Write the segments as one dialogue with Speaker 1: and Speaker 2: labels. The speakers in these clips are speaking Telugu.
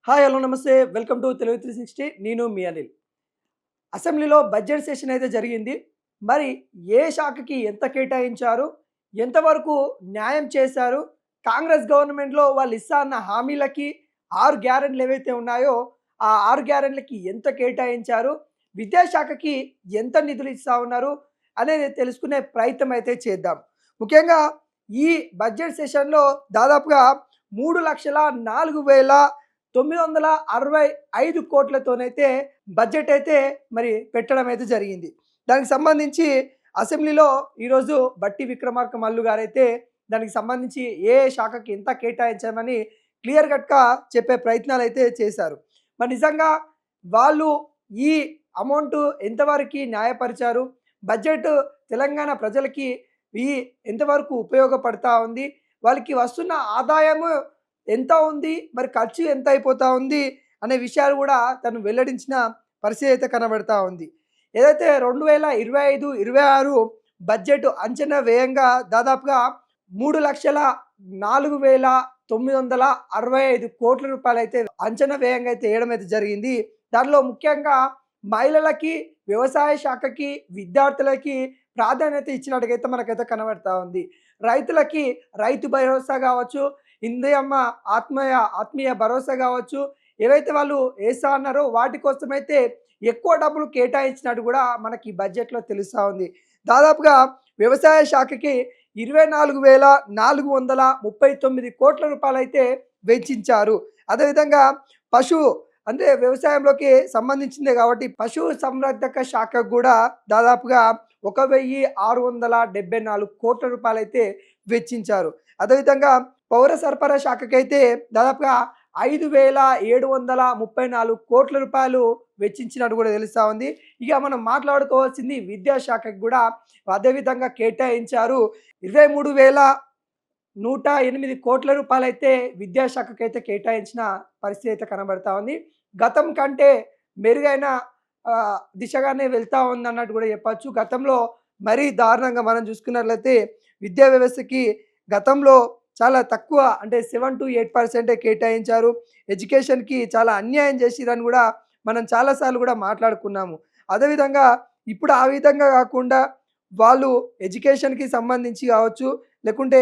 Speaker 1: హాయ్ హలో నమస్తే వెల్కమ్ టు తెలుగు 360 నేను మీ అనిల్. అసెంబ్లీలో బడ్జెట్ సెషన్ అయితే జరిగింది. మరి ఏ శాఖకి ఎంత కేటాయించారు? ఎంతవరకు న్యాయం చేశారు? కాంగ్రెస్ గవర్నమెంట్‌లో వాళ్ళు ఇస్తా అన్న హామీలకి 6 గ్యారెంటీలు ఏవైతే ఉన్నాయో, ఆ 6 గ్యారెంటీలకి ఎంత కేటాయించారు? విద్యాశాఖకి ఎంత నిధులు ఇస్తా ఉన్నారు? అనేది తెలుసుకునే ప్రయత్నం అయితే చేద్దాం. ముఖ్యంగా ఈ బడ్జెట్ సెషన్‌లో దాదాపుగా 3,04,965 కోట్లతోనైతే బడ్జెట్ అయితే మరి పెట్టడం అయితే జరిగింది. దానికి సంబంధించి అసెంబ్లీలో ఈరోజు బట్టి విక్రమార్క మల్లు గారైతే దానికి సంబంధించి ఏ శాఖకి ఎంత కేటాయించామని క్లియర్ కట్గా చెప్పే ప్రయత్నాలు అయితే చేశారు. మరి నిజంగా వాళ్ళు ఈ అమౌంట్ ఎంతవరకు న్యాయపరిచారు? బడ్జెట్ తెలంగాణ ప్రజలకి ఈ ఎంతవరకు ఉపయోగపడతా ఉంది? వాళ్ళకి వస్తున్న ఆదాయము ఎంత ఉంది, మరి ఖర్చు ఎంత అయిపోతా ఉంది అనే విషయాలు కూడా తను వెల్లడించిన పరిస్థితి అయితే కనబడతా ఉంది. ఏదైతే 2025-26 బడ్జెట్ అంచనా వ్యయంగా దాదాపుగా 3,04,965 కోట్ల రూపాయలు అయితే అంచనా వ్యయంగా అయితే వేయడం అయితే జరిగింది. దానిలో ముఖ్యంగా మహిళలకి, వ్యవసాయ శాఖకి, విద్యార్థులకి ప్రాధాన్యత ఇచ్చినట్టుగైతే మనకైతే కనబడతా ఉంది. రైతులకి రైతు భరోసా కావచ్చు, ఇందిరమ్మ ఆత్మీయ భరోసా కావచ్చు, ఏవైతే వాళ్ళు వేస్తా అన్నారో వాటి కోసమైతే ఎక్కువ డబ్బులు కేటాయించినట్టు కూడా మనకి బడ్జెట్లో తెలుస్తూ ఉంది. దాదాపుగా వ్యవసాయ శాఖకి 24,439 కోట్ల రూపాయలు అయితే వెచ్చించారు. అదేవిధంగా పశువు అంటే వ్యవసాయంలోకి సంబంధించిందే కాబట్టి పశు సంవర్ధక శాఖకు కూడా దాదాపుగా 1,674 కోట్ల రూపాయలు అయితే వెచ్చించారు. అదేవిధంగా పౌర సరఫరా శాఖకైతే దాదాపుగా 5,734 కోట్ల రూపాయలు వెచ్చించినట్టు కూడా తెలుస్తూ ఉంది. ఇక మనం మాట్లాడుకోవాల్సింది విద్యాశాఖకు కూడా అదేవిధంగా కేటాయించారు. 23,108 కోట్ల రూపాయలు అయితే విద్యాశాఖకు అయితే కేటాయించిన పరిస్థితి అయితే కనబడతా ఉంది. గతం కంటే మెరుగైన దిశగానే వెళ్తా ఉంది అన్నట్టు కూడా చెప్పచ్చు. గతంలో మరీ దారుణంగా మనం చూసుకున్నట్లయితే విద్యా వ్యవస్థకి గతంలో చాలా తక్కువ అంటే 7 to 8% కేటాయించారు. ఎడ్యుకేషన్కి చాలా అన్యాయం చేసిరని కూడా మనం చాలాసార్లు కూడా మాట్లాడుకున్నాము. అదేవిధంగా ఇప్పుడు ఆ విధంగా కాకుండా వాళ్ళు ఎడ్యుకేషన్కి సంబంధించి కావచ్చు, లేకుంటే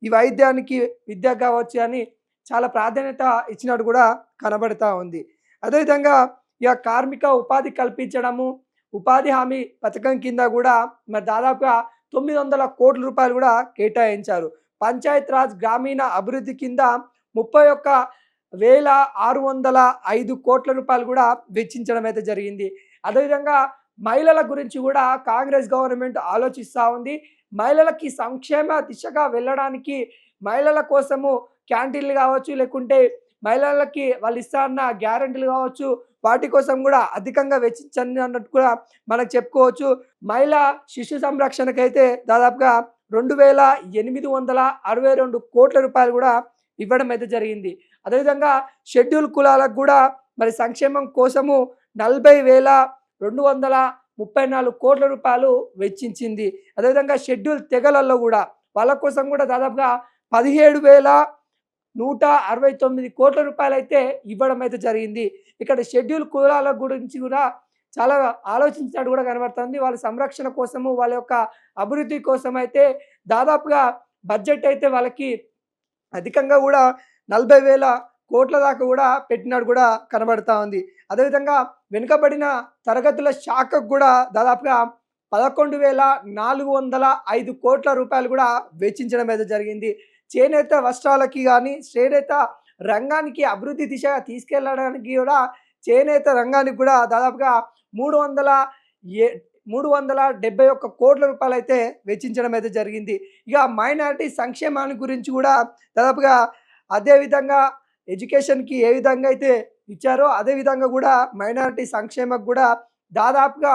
Speaker 1: ఈ వైద్యానికి విద్యకు కావచ్చు అని చాలా ప్రాధాన్యత ఇచ్చినట్టు కూడా కనబడతా ఉంది. అదేవిధంగా ఇక కార్మిక ఉపాధి కల్పించడము, ఉపాధి హామీ పథకం కింద కూడా మరి దాదాపుగా 900 కోట్ల రూపాయలు కూడా కేటాయించారు. పంచాయత్ రాజ్ గ్రామీణ అభివృద్ధి కింద 31,605 కోట్ల రూపాయలు కూడా వెచ్చించడం అయితే జరిగింది. అదేవిధంగా మహిళల గురించి కూడా కాంగ్రెస్ గవర్నమెంట్ ఆలోచిస్తూ ఉంది. మహిళలకి సంక్షేమ దిశగా వెళ్ళడానికి మహిళల కోసము క్యాంటీన్లు కావచ్చు, లేకుంటే మహిళలకి వాళ్ళు ఇస్తా అన్న గ్యారెంటీలు కావచ్చు, వాటి కోసం కూడా అధికంగా వెచ్చించండి అన్నట్టు కూడా మనకు చెప్పుకోవచ్చు. మహిళా శిశు సంరక్షణకైతే దాదాపుగా 2,862 కోట్ల రూపాయలు కూడా ఇవ్వడం అయితే జరిగింది. అదేవిధంగా షెడ్యూల్ కులాలకు కూడా మరి సంక్షేమం కోసము 40,234 కోట్ల రూపాయలు వెచ్చించింది. అదేవిధంగా షెడ్యూల్ తెగలలో కూడా వాళ్ళ కోసం కూడా దాదాపుగా 17,169 కోట్ల రూపాయలు అయితే ఇవ్వడం అయితే జరిగింది. ఇక్కడ షెడ్యూల్ కులాల గురించి కూడా చాలా ఆలోచించినట్టు కూడా కనబడుతుంది. వాళ్ళ సంరక్షణ కోసము, వాళ్ళ యొక్క అభివృద్ధి కోసం అయితే దాదాపుగా బడ్జెట్ అయితే వాళ్ళకి అధికంగా కూడా 40,000 కోట్ల దాకా కూడా పెట్టినట్టు కూడా కనబడతా ఉంది. అదేవిధంగా వెనుకబడిన తరగతుల శాఖకు కూడా దాదాపుగా 11,405 కోట్ల రూపాయలు కూడా వెచ్చించడం అయితే జరిగింది. చేనేత వస్త్రాలకి కానీ, చేనేత రంగానికి అభివృద్ధి దిశగా తీసుకెళ్ళడానికి కూడా చేనేత రంగానికి కూడా దాదాపుగా 371 కోట్ల రూపాయలు అయితే వెచ్చించడం అయితే జరిగింది. ఇక మైనారిటీ సంక్షేమాన్ని గురించి కూడా దాదాపుగా అదేవిధంగా ఎడ్యుకేషన్కి ఏ విధంగా అయితే ఇచ్చారో అదేవిధంగా కూడా మైనారిటీ సంక్షేమకు కూడా దాదాపుగా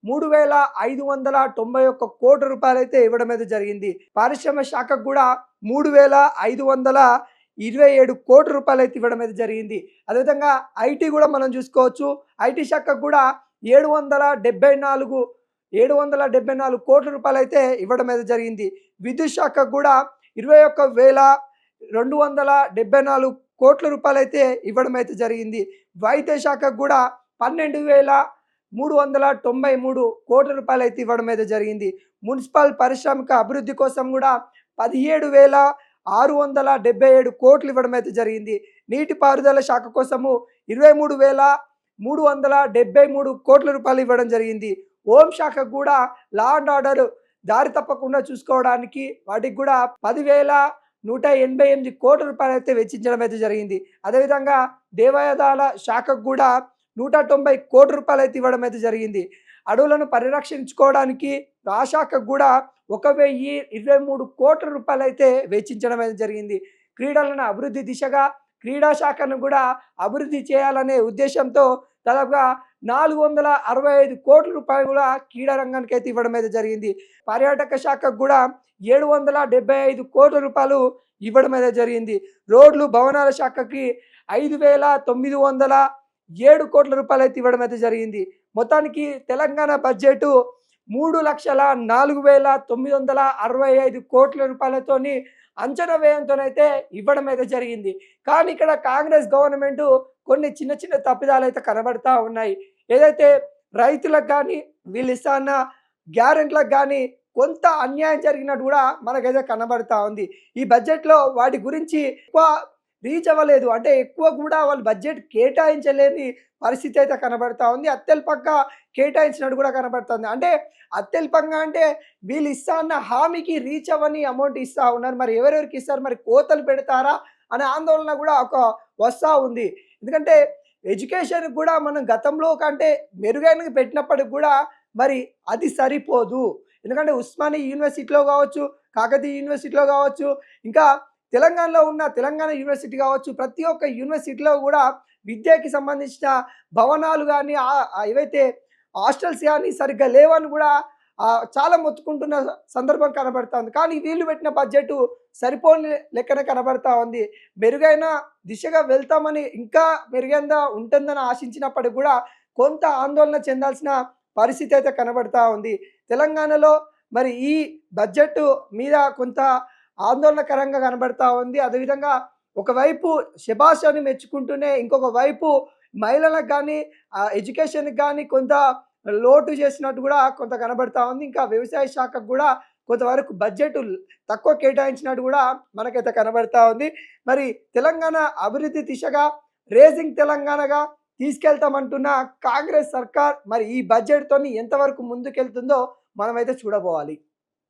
Speaker 1: 3,591 కోట్ల రూపాయలు అయితే ఇవ్వడం అయితే జరిగింది. పారిశ్రమ శాఖకు కూడా 3,527 కోట్ల రూపాయలు అయితే ఇవ్వడం అయితే జరిగింది. అదేవిధంగా ఐటీ కూడా మనం చూసుకోవచ్చు. ఐటీ శాఖకు కూడా 774 కోట్ల రూపాయలు అయితే ఇవ్వడం అయితే జరిగింది. విద్యుత్ శాఖకు కూడా 21,274 కోట్ల రూపాయలైతే ఇవ్వడం అయితే జరిగింది. వైద్య శాఖకు కూడా 12,393 కోట్ల రూపాయలైతే ఇవ్వడం అయితే జరిగింది. మున్సిపల్ పారిశ్రామిక అభివృద్ధి కోసం కూడా 17,677 కోట్లు ఇవ్వడం అయితే జరిగింది. నీటిపారుదల శాఖ కోసము 23,373 కోట్ల రూపాయలు ఇవ్వడం జరిగింది. హోం శాఖకు కూడా లా అండ్ ఆర్డర్ దారి తప్పకుండా చూసుకోవడానికి వాటికి కూడా 10,188 కోట్ల రూపాయలు అయితే వెచ్చించడం అయితే జరిగింది. అదేవిధంగా దేవాదాయ శాఖకు కూడా 190 కోట్ల రూపాయలు అయితే ఇవ్వడం అయితే జరిగింది. అడవులను పరిరక్షించుకోవడానికి ఆ శాఖకు కూడా 1,023 కోట్ల రూపాయలు అయితే వెచ్చించడం అయితే జరిగింది. క్రీడలను అభివృద్ధి దిశగా క్రీడా శాఖను కూడా అభివృద్ధి చేయాలనే ఉద్దేశంతో దాదాపుగా 465 కోట్ల రూపాయలు కూడా క్రీడా రంగానికి అయితే ఇవ్వడం అయితే జరిగింది. పర్యాటక శాఖకు కూడా 775 కోట్ల రూపాయలు ఇవ్వడం అయితే జరిగింది. రోడ్లు భవనాల శాఖకి 5,907 కోట్ల రూపాయలు అయితే ఇవ్వడం అయితే జరిగింది. మొత్తానికి తెలంగాణ బడ్జెట్ 3,04,965 కోట్ల రూపాయలతోని అంచనా వ్యయంతోనైతే ఇవ్వడం అయితే జరిగింది. కానీ ఇక్కడ కాంగ్రెస్ గవర్నమెంట్ కొన్ని చిన్న చిన్న తప్పిదాలు అయితే కనబడతా ఉన్నాయి. ఏదైతే రైతులకు కానీ వీళ్ళు ఇస్తాన్న గ్యారెంట్లకు కానీ కొంత అన్యాయం జరిగినట్టు కూడా మనకైతే కనబడతా ఉంది. ఈ బడ్జెట్లో వాటి గురించి ఎక్కువ రీచ్ అవ్వలేదు, అంటే ఎక్కువ కూడా వాళ్ళు బడ్జెట్ కేటాయించలేని పరిస్థితి అయితే కనబడతా ఉంది. అత్యల్పంగా కేటాయించినట్టు కూడా కనబడుతుంది. అంటే అత్యల్పంగా అంటే వీళ్ళు ఇస్తా అన్న హామీకి రీచ్ అవ్వని అమౌంట్ ఇస్తూ ఉన్నారు. మరి ఎవరెవరికి ఇస్తారు, మరి కోతలు పెడతారా అనే ఆందోళన కూడా వస్తూ ఉంది. ఎందుకంటే ఎడ్యుకేషన్ కూడా మనం గతంలో కంటే మెరుగైన పెట్టినప్పటికి కూడా మరి అది సరిపోదు. ఎందుకంటే ఉస్మానియా యూనివర్సిటీలో కావచ్చు, కాకతీయ యూనివర్సిటీలో కావచ్చు, ఇంకా తెలంగాణలో ఉన్న తెలంగాణ యూనివర్సిటీ కావచ్చు, ప్రతి ఒక్క యూనివర్సిటీలో కూడా విద్యకి సంబంధించిన భవనాలు కానీ ఏవైతే హాస్టల్స్ కానీ సరిగ్గా లేవని కూడా చాలా మొత్తుకుంటున్న సందర్భం కనబడుతుంది. కానీ వీళ్ళు పెట్టిన బడ్జెట్ సరిపోని లెక్కన కనబడతా ఉంది. మెరుగైన దిశగా వెళ్తామని, ఇంకా మెరుగైన ఉంటుందని ఆశించినప్పటికీ కూడా కొంత ఆందోళన చెందాల్సిన పరిస్థితి అయితే కనబడతా ఉంది. తెలంగాణలో మరి ఈ బడ్జెట్ మీద కొంత ఆందోళనకరంగా కనబడతా ఉంది. అదేవిధంగా ఒకవైపు శభాష్ అని మెచ్చుకుంటూనే ఇంకొక వైపు మహిళలకు కానీ ఎడ్యుకేషన్కి కానీ కొంత లోటు చేసినట్టు కూడా కొంత కనబడతా ఉంది. ఇంకా వ్యవసాయ శాఖకు కూడా కొంతవరకు బడ్జెట్ తక్కువ కేటాయించినట్టు కూడా మనకైతే కనబడతా ఉంది. మరి తెలంగాణ అభివృద్ధి దిశగా రేజింగ్ తెలంగాణగా తీసుకెళ్తామంటున్న కాంగ్రెస్ సర్కార్ మరి ఈ బడ్జెట్తో ఎంతవరకు ముందుకెళ్తుందో మనమైతే చూడబోవాలి.